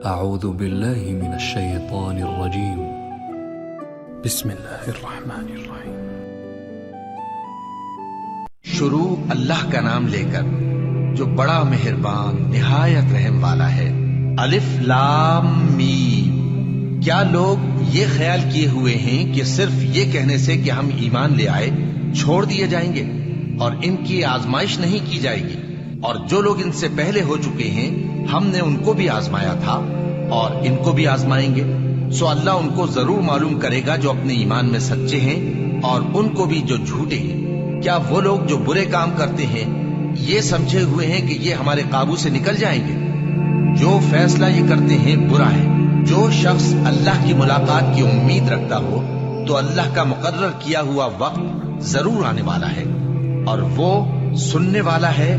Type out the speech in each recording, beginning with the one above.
اعوذ باللہ من الشیطان الرجیم بسم اللہ الرحمن الرحیم۔ شروع اللہ کا نام لے کر جو بڑا مہربان نہایت رحم والا ہے۔ الف لام میم۔ کیا لوگ یہ خیال کیے ہوئے ہیں کہ صرف یہ کہنے سے کہ ہم ایمان لے آئے چھوڑ دیے جائیں گے اور ان کی آزمائش نہیں کی جائے گی؟ اور جو لوگ ان سے پہلے ہو چکے ہیں ہم نے ان کو بھی آزمایا تھا اور ان کو بھی آزمائیں گے، سو اللہ ان کو ضرور معلوم کرے گا جو اپنے ایمان میں سچے ہیں اور ان کو بھی جو جھوٹے ہیں۔ کیا وہ لوگ جو برے کام کرتے ہیں یہ سمجھے ہوئے ہیں کہ یہ ہمارے قابو سے نکل جائیں گے؟ جو فیصلہ یہ کرتے ہیں برا ہے۔ جو شخص اللہ کی ملاقات کی امید رکھتا ہو تو اللہ کا مقرر کیا ہوا وقت ضرور آنے والا ہے، اور وہ سننے والا ہے،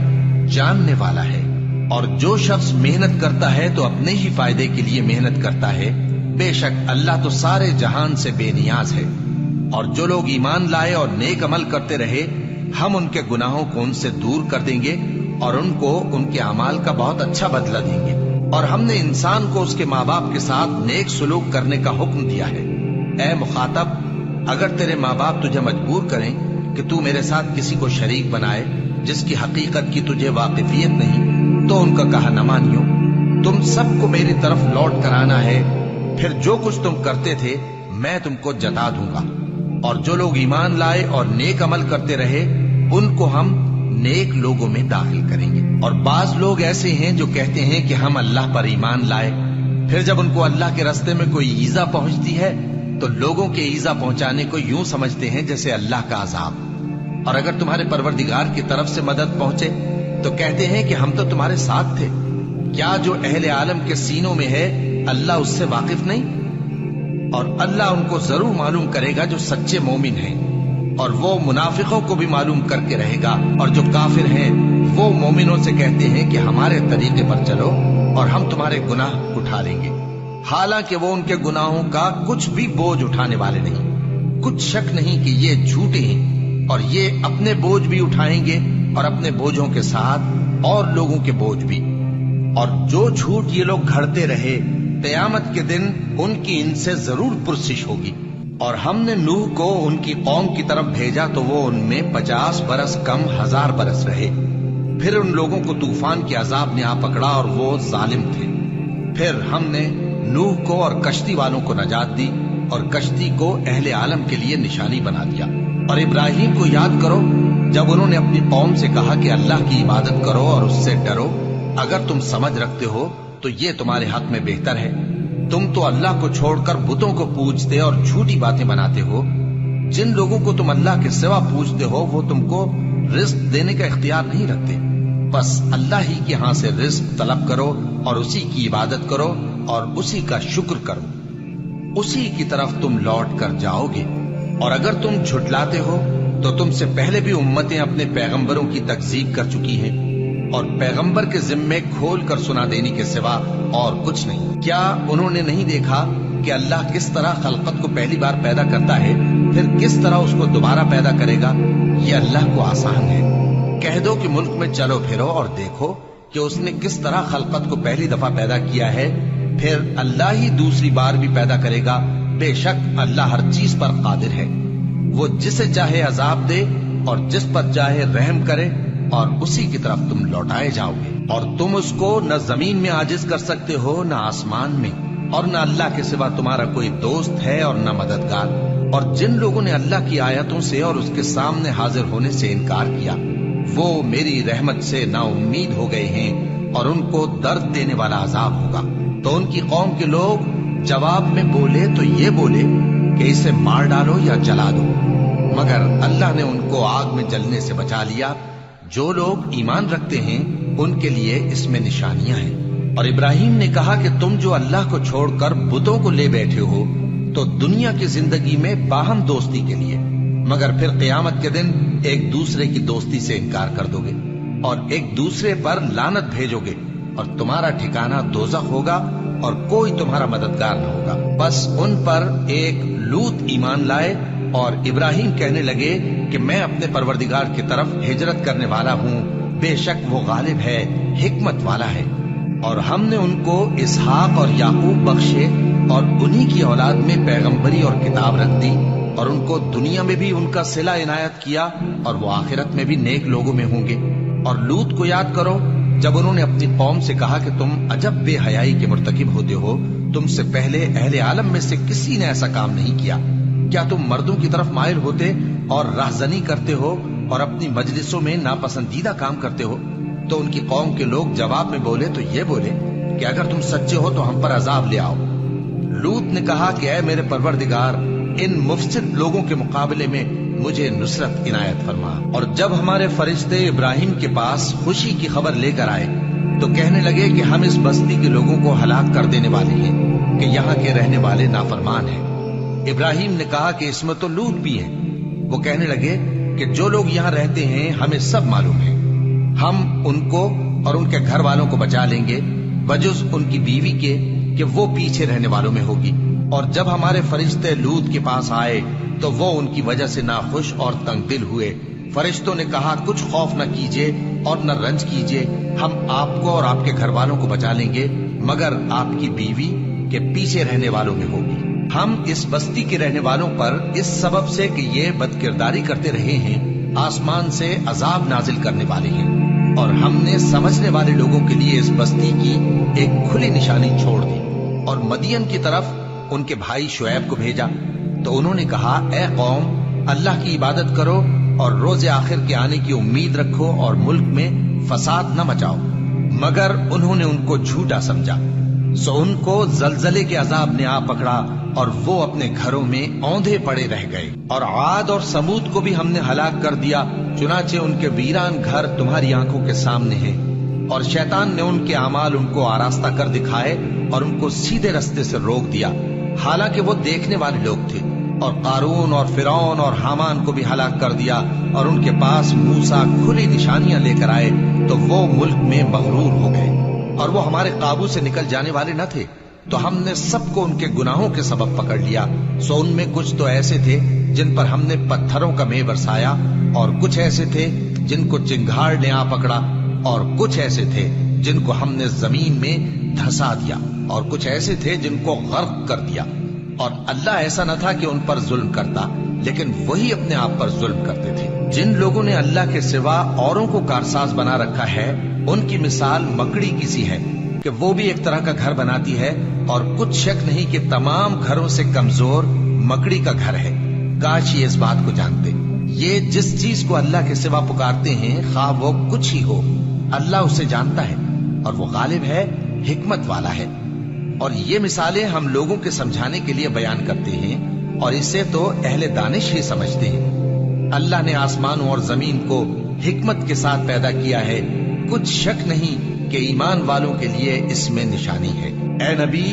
جاننے والا ہے۔ اور جو شخص محنت کرتا ہے تو اپنے ہی فائدے کے لیے محنت کرتا ہے، بے شک اللہ تو سارے جہان سے بے نیاز ہے۔ اور جو لوگ ایمان لائے اور نیک عمل کرتے رہے ہم ان کے گناہوں کو ان سے دور کر دیں گے اور ان کو ان کے اعمال کا بہت اچھا بدلہ دیں گے۔ اور ہم نے انسان کو اس کے ماں باپ کے ساتھ نیک سلوک کرنے کا حکم دیا ہے۔ اے مخاطب، اگر تیرے ماں باپ تجھے مجبور کریں کہ تو میرے ساتھ کسی کو شریک بنائے جس کی حقیقت کی تجھے واقفیت نہیں تو ان کا کہا نہ مانیو۔ تم سب کو میری طرف لوٹ کر آنا ہے، پھر جو کچھ تم کرتے تھے میں تم کو جتا دوں گا۔ اور جو لوگ ایمان لائے اور نیک عمل کرتے رہے ان کو ہم نیک لوگوں میں داخل کریں گے۔ اور بعض لوگ ایسے ہیں جو کہتے ہیں کہ ہم اللہ پر ایمان لائے، پھر جب ان کو اللہ کے راستے میں کوئی ایذا پہنچتی ہے تو لوگوں کے ایذا پہنچانے کو یوں سمجھتے ہیں جیسے اللہ کا عذاب۔ اور اگر تمہارے پروردگار کی طرف سے مدد پہنچے تو کہتے ہیں کہ ہم تو تمہارے ساتھ تھے۔ کیا جو اہل عالم کے سینوں میں ہے اللہ اس سے واقف نہیں؟ اور اللہ ان کو ضرور معلوم کرے گا جو سچے مومن ہیں، اور وہ منافقوں کو بھی معلوم کر کے رہے گا۔ اور جو کافر ہیں وہ مومنوں سے کہتے ہیں کہ ہمارے طریقے پر چلو اور ہم تمہارے گناہ اٹھا لیں گے، حالانکہ وہ ان کے گناہوں کا کچھ بھی بوجھ اٹھانے والے نہیں۔ کچھ شک نہیں کہ یہ جھوٹے ہیں اور یہ اپنے بوجھ بھی اٹھائیں گے اور اپنے بوجھوں کے ساتھ اور لوگوں کے بوجھ بھی۔ اور جو جھوٹ یہ لوگ گھڑتے رہے قیامت کے دن ان کی ان سے ضرور پرسش ہوگی۔ اور ہم نے نوح کو ان کی قوم کی طرف بھیجا تو وہ ان میں 50 برس کم 1000 برس رہے۔ پھر ان لوگوں کو طوفان کے عذاب نے آ پکڑا اور وہ ظالم تھے۔ پھر ہم نے نوح کو اور کشتی والوں کو نجات دی اور کشتی کو اہل عالم کے لیے نشانی بنا دیا۔ اور ابراہیم کو یاد کرو جب انہوں نے اپنی قوم سے کہا کہ اللہ کی عبادت کرو اور اس سے ڈرو، اگر تم سمجھ رکھتے ہو تو یہ تمہارے حق میں بہتر ہے۔ تم تو اللہ کو چھوڑ کر بتوں کو پوجتے اور جھوٹی باتیں بناتے ہو۔ جن لوگوں کو تم اللہ کے سوا پوجتے ہو وہ تم کو رزق دینے کا اختیار نہیں رکھتے، بس اللہ ہی کے ہاں سے رزق طلب کرو اور اسی کی عبادت کرو اور اسی کا شکر کرو، اسی کی طرف تم لوٹ کر جاؤ گے۔ اور اگر تم جھٹلاتے ہو تو تم سے پہلے بھی امتیں اپنے پیغمبروں کی تکذیب کر چکی ہیں، اور پیغمبر کے ذمے کھول کر سنا دینے کے سوا اور کچھ نہیں۔ کیا انہوں نے نہیں دیکھا کہ اللہ کس طرح خلقت کو پہلی بار پیدا کرتا ہے پھر کس طرح اس کو دوبارہ پیدا کرے گا؟ یہ اللہ کو آسان ہے۔ کہہ دو کہ ملک میں چلو پھرو اور دیکھو کہ اس نے کس طرح خلقت کو پہلی دفعہ پیدا کیا ہے، پھر اللہ ہی دوسری بار بھی پیدا کرے گا۔ بے شک اللہ ہر چیز پر قادر ہے۔ وہ جسے چاہے عذاب دے اور جس پر چاہے رحم کرے، اور اسی کی طرف تم لوٹائے جاؤ گے۔ اور تم اس کو نہ زمین میں عاجز کر سکتے ہو نہ آسمان میں، اور نہ اللہ کے سوا تمہارا کوئی دوست ہے اور نہ مددگار۔ اور جن لوگوں نے اللہ کی آیتوں سے اور اس کے سامنے حاضر ہونے سے انکار کیا وہ میری رحمت سے نا امید ہو گئے ہیں اور ان کو درد دینے والا عذاب ہوگا۔ تو ان کی قوم کے لوگ جواب میں بولے تو یہ بولے کہ اسے مار ڈالو یا جلا دو، مگر اللہ نے ان کو آگ میں جلنے سے بچا لیا۔ جو لوگ ایمان رکھتے ہیں ان کے لیے اس میں نشانیاں ہیں۔ اور ابراہیم نے کہا کہ تم جو اللہ کو چھوڑ کر بتوں کو لے بیٹھے ہو تو دنیا کی زندگی میں باہم دوستی کے لیے، مگر پھر قیامت کے دن ایک دوسرے کی دوستی سے انکار کر دو گے اور ایک دوسرے پر لعنت بھیجو گے، اور تمہارا ٹھکانہ دوزخ ہوگا اور کوئی تمہارا مددگار نہ ہوگا۔ بس ان پر ایک لوط ایمان لائے اور ابراہیم کہنے لگے کہ میں اپنے پروردگار کی طرف ہجرت کرنے والا ہوں، بے شک وہ غالب ہے، حکمت والا ہے۔ اور ہم نے ان کو اسحاق اور یعقوب بخشے اور انہی کی اولاد میں پیغمبری اور کتاب رکھ دی، اور ان کو دنیا میں بھی ان کا صلہ عنایت کیا اور وہ آخرت میں بھی نیک لوگوں میں ہوں گے۔ اور لوط کو یاد کرو جب انہوں نے اپنی قوم سے کہا کہ تم عجب بے حیائی کے مرتکب ہوتے ہو، تم سے پہلے اہل عالم میں سے کسی نے ایسا کام نہیں کیا۔ کیا تم مردوں کی طرف مائل ہوتے اور راہزنی کرتے ہو اور اپنی مجلسوں میں ناپسندیدہ کام کرتے ہو؟ تو ان کی قوم کے لوگ جواب میں بولے تو یہ بولے کہ اگر تم سچے ہو تو ہم پر عذاب لے آؤ۔ لوط نے کہا کہ اے میرے پروردگار، ان مفسد لوگوں کے مقابلے میں مجھے نصرت عنایت فرما۔ اور جب ہمارے فرشتے ابراہیم کے پاس خوشی کی خبر لے کر آئے تو کہنے لگے کہ ہم اس بستی کے لوگوں کو ہلاک کر دینے والے ہیں کہ یہاں کے رہنے والے نافرمان ہیں۔ ابراہیم نے کہا کہ اس میں تو لوط بھی ہے۔ وہ کہنے لگے کہ جو لوگ یہاں رہتے ہیں ہمیں سب معلوم ہے، ہم ان کو اور ان کے گھر والوں کو بچا لیں گے بجز ان کی بیوی کے کہ وہ پیچھے رہنے والوں میں ہوگی۔ اور جب ہمارے فرشتے لوط کے پاس آئے تو وہ ان کی وجہ سے ناخوش اور تنگ دل ہوئے۔ فرشتوں نے کہا کچھ خوف نہ کیجیے اور نہ رنج کیجیے، ہم آپ کو اور آپ کے گھر والوں کو بچا لیں گے مگر آپ کی بیوی کے پیچھے رہنے والوں میں ہوگی۔ ہم اس بستی کے رہنے والوں پر اس سبب سے کہ یہ بد کرداری کرتے رہے ہیں آسمان سے عذاب نازل کرنے والے ہیں، اور ہم نے سمجھنے والے لوگوں کے لیے اس بستی کی ایک کھلی نشانی چھوڑ دی۔ اور مدین کی طرف ان کے بھائی شعیب کو بھیجا تو انہوں نے کہا اے قوم، اللہ کی عبادت کرو اور روز آخر کے آنے کی امید رکھو اور ملک میں فساد نہ مچاؤ، مگر انہوں نے ان کو جھوٹا سمجھا، سو ان کو زلزلے کے عذاب نے آ پکڑا اور وہ اپنے گھروں میں اوندھے پڑے رہ گئے۔ اور عاد اور سمود کو بھی ہم نے ہلاک کر دیا، چنانچہ ان کے ویران گھر تمہاری آنکھوں کے سامنے ہیں۔ اور شیطان نے ان کے اعمال ان کو آراستہ کر دکھائے اور ان کو سیدھے رستے سے روک دیا، حالانکہ وہ دیکھنے والے لوگ تھے۔ اور قارون اور فرعون اور حامان کو بھی ہلاک کر دیا، اور ان کے پاس موسیٰ کھلی نشانیاں لے کر آئے تو وہ ملک میں مغرور ہو گئے، اور وہ ہمارے قابو سے نکل جانے والے نہ تھے، تو ہم نے سب کو ان کے گناہوں کے سبب پکڑ لیا۔ سو ان میں کچھ تو ایسے تھے جن پر ہم نے پتھروں کا مے برسایا، اور کچھ ایسے تھے جن کو چنگھاڑ نے آ پکڑا، اور کچھ ایسے تھے جن کو ہم نے زمین میں دھسا دیا، اور کچھ ایسے تھے جن کو غرق کر دیا۔ اور اللہ ایسا نہ تھا کہ ان پر ظلم کرتا، لیکن وہی اپنے آپ پر ظلم کرتے تھے۔ جن لوگوں نے اللہ کے سوا اوروں کو کارساز بنا رکھا ہے، ان کی مثال مکڑی کی سی ہے کہ وہ بھی ایک طرح کا گھر بناتی ہے، اور کچھ شک نہیں کہ تمام گھروں سے کمزور مکڑی کا گھر ہے۔ کاش یہ اس بات کو جانتے۔ یہ جس چیز کو اللہ کے سوا پکارتے ہیں، خواہ وہ کچھ ہی ہو، اللہ اسے جانتا ہے اور وہ غالب ہے، حکمت والا ہے۔ اور یہ مثالیں ہم لوگوں کے سمجھانے کے لیے بیان کرتے ہیں، اور اسے تو اہل دانش ہی سمجھتے ہیں۔ اللہ نے آسمانوں اور زمین کو حکمت کے ساتھ پیدا کیا ہے، کچھ شک نہیں کہ ایمان والوں کے لیے اس میں نشانی ہے۔ اے نبی،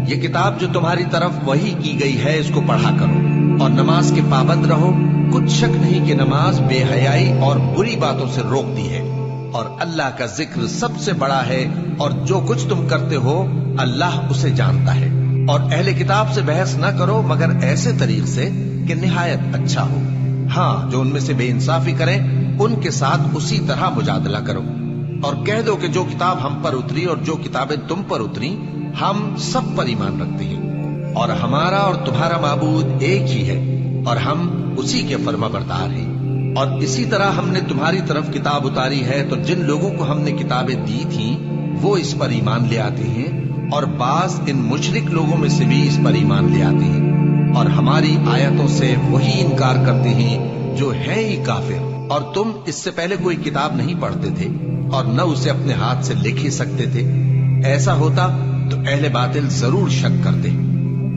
یہ کتاب جو تمہاری طرف وحی کی گئی ہے اس کو پڑھا کرو اور نماز کے پابند رہو، کچھ شک نہیں کہ نماز بے حیائی اور بری باتوں سے روکتی ہے، اور اللہ کا ذکر سب سے بڑا ہے، اور جو کچھ تم کرتے ہو اللہ اسے جانتا ہے۔ اور اہل کتاب سے بحث نہ کرو مگر ایسے طریق سے کہ نہایت اچھا ہو، ہاں جو ان میں سے بے انصافی کریں ان کے ساتھ اسی طرح مجادلہ کرو، اور کہہ دو کہ جو کتاب ہم پر اتری اور جو کتابیں تم پر اتری ہم سب پر ایمان رکھتے ہیں، اور ہمارا اور تمہارا معبود ایک ہی ہے، اور ہم اسی کے فرما بردار ہیں۔ اور اسی طرح ہم نے تمہاری طرف کتاب اتاری ہے تو جن لوگوں کو ہم نے کتابیں دی تھیں وہ اس پر ایمان لے آتے ہیں، اور بعض ان مشرک لوگوں میں سے بھی اس پر ایمان لے آتے ہیں، اور ہماری آیتوں سے وہی انکار کرتے ہیں جو ہیں ہی کافر۔ اور تم اس سے پہلے کوئی کتاب نہیں پڑھتے تھے اور نہ اسے اپنے ہاتھ سے لکھ ہی سکتے تھے، ایسا ہوتا تو اہل باطل ضرور شک کرتے،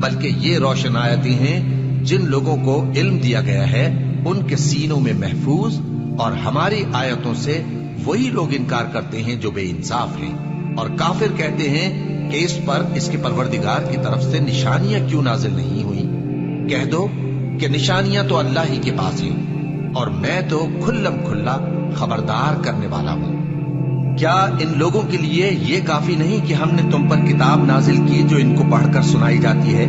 بلکہ یہ روشن آیتیں ہیں جن لوگوں کو علم دیا گیا ہے ان کے سینوں میں محفوظ، اور ہماری آیتوں سے وہی لوگ انکار کرتے ہیں جو بے انصاف ہیں۔ اور کافر کہتے ہیں کہ اس پر اس کے پروردگار کی طرف سے نشانیاں کیوں نازل نہیں ہوئی؟ کہہ دو کہ نشانیاں تو اللہ ہی کے پاس ہیں، اور میں تو کھلم کھلا خبردار کرنے والا ہوں۔ کیا ان لوگوں کے لیے یہ کافی نہیں کہ ہم نے تم پر کتاب نازل کی جو ان کو پڑھ کر سنائی جاتی ہے؟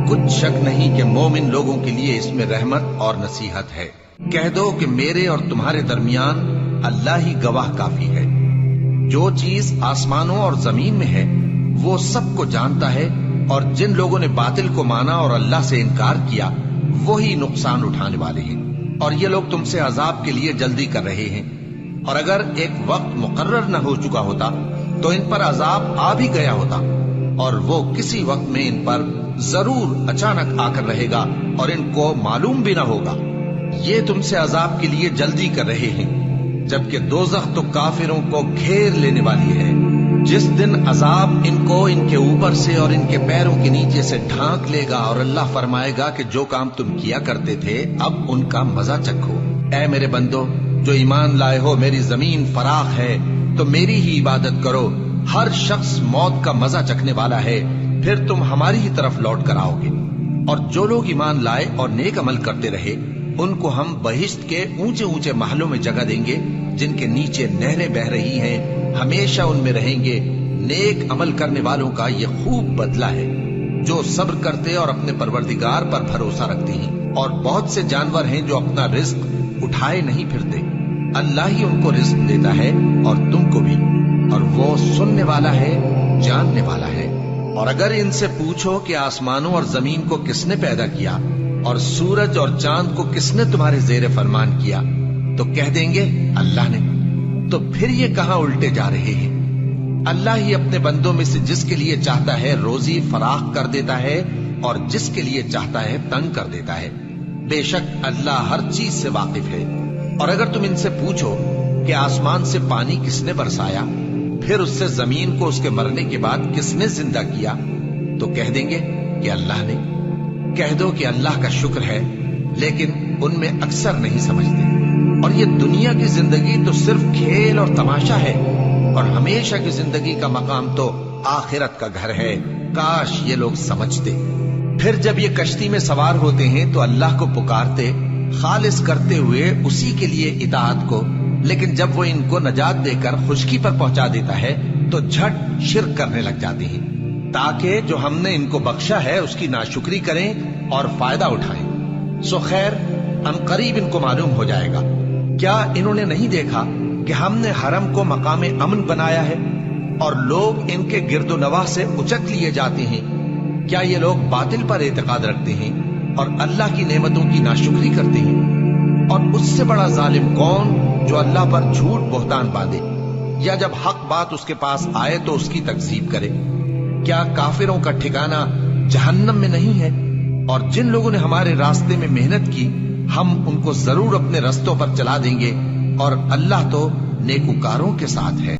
کچھ شک نہیں کہ مومن لوگوں کے لیے اس میں رحمت اور نصیحت ہے۔ کہہ دو کہ میرے اور تمہارے درمیان اللہ ہی گواہ کافی ہے۔ جو چیز آسمانوں اور زمین میں ہے وہ سب کو جانتا ہے، اور جن لوگوں نے باطل کو مانا اور اللہ سے انکار کیا وہی نقصان اٹھانے والے ہیں، اور یہ لوگ تم سے عذاب کے لیے جلدی کر رہے ہیں، اور اگر ایک وقت مقرر نہ ہو چکا ہوتا تو ان پر عذاب آ بھی گیا ہوتا، اور وہ کسی وقت میں ان پر ضرور اچانک آ کر رہے گا اور ان کو معلوم بھی نہ ہوگا۔ یہ تم سے عذاب کے لیے جلدی کر رہے ہیں، جبکہ دوزخ تو کافروں کو گھیر لینے والی ہے۔ جس دن عذاب ان کو ان کے اوپر سے اور ان کے پیروں کے نیچے سے ڈھانک لے گا، اور اللہ فرمائے گا کہ جو کام تم کیا کرتے تھے اب ان کا مزہ چکھو۔ اے میرے بندو جو ایمان لائے ہو، میری زمین فراخ ہے تو میری ہی عبادت کرو۔ ہر شخص موت کا مزہ چکھنے والا ہے، پھر تم ہماری ہی طرف لوٹ کر آؤ گے۔ اور جو لوگ ایمان لائے اور نیک عمل کرتے رہے ان کو ہم بہشت کے اونچے اونچے محلوں میں جگہ دیں گے، جن کے نیچے نہریں بہہ رہی ہیں، ہمیشہ ان میں رہیں گے۔ نیک عمل کرنے والوں کا یہ خوب بدلہ ہے، جو صبر کرتے اور اپنے پروردگار پر بھروسہ رکھتے ہیں۔ اور بہت سے جانور ہیں جو اپنا رزق اٹھائے نہیں پھرتے، اللہ ہی ان کو رزق دیتا ہے اور تم کو بھی، اور وہ سننے والا ہے، جاننے والا ہے۔ اور اگر ان سے پوچھو کہ آسمانوں اور زمین کو کس نے پیدا کیا اور سورج اور چاند کو کس نے تمہارے زیر فرمان کیا، تو کہہ دیں گے اللہ نے۔ تو پھر یہ کہاں الٹے جا رہے ہیں؟ اللہ ہی اپنے بندوں میں سے جس کے لیے چاہتا ہے روزی فراخ کر دیتا ہے، اور جس کے لیے چاہتا ہے تنگ کر دیتا ہے۔ بے شک اللہ ہر چیز سے واقف ہے۔ اور اگر تم ان سے پوچھو کہ آسمان سے پانی کس نے برسایا، پھر اس سے زمین کو اس کے مرنے کے بعد کس نے زندہ کیا، تو کہہ دیں گے کہ اللہ نے۔ کہہ دو کہ اللہ کا شکر ہے، لیکن ان میں اکثر نہیں سمجھتے۔ اور یہ دنیا کی زندگی تو صرف کھیل اور تماشا ہے، اور ہمیشہ کی زندگی کا مقام تو آخرت کا گھر ہے۔ کاش یہ لوگ سمجھتے۔ پھر جب یہ کشتی میں سوار ہوتے ہیں تو اللہ کو پکارتے، خالص کرتے ہوئے اسی کے لیے اطاعت کو، لیکن جب وہ ان کو نجات دے کر خشکی پر پہنچا دیتا ہے تو جھٹ شرک کرنے لگ جاتے ہیں، تاکہ جو ہم نے ان کو بخشا ہے اس کی ناشکری کریں اور فائدہ اٹھائیں۔ سو خیر ان قریب ان کو معلوم ہو جائے گا۔ کیا انہوں نے نہیں دیکھا کہ ہم نے حرم کو مقام امن بنایا ہے اور لوگ ان کے گرد و نواح سے اچک لیے جاتے ہیں؟ کیا یہ لوگ باطل پر اعتقاد رکھتے ہیں اور اللہ کی نعمتوں کی ناشکری کرتے ہیں؟ اور اس سے بڑا ظالم کون جو اللہ پر جھوٹ بہتان باندھے، یا جب حق بات اس کے پاس آئے تو اس کی تکذیب کرے؟ کیا کافروں کا ٹھکانہ جہنم میں نہیں ہے؟ اور جن لوگوں نے ہمارے راستے میں محنت کی ہم ان کو ضرور اپنے رستوں پر چلا دیں گے، اور اللہ تو نیکوکاروں کے ساتھ ہے۔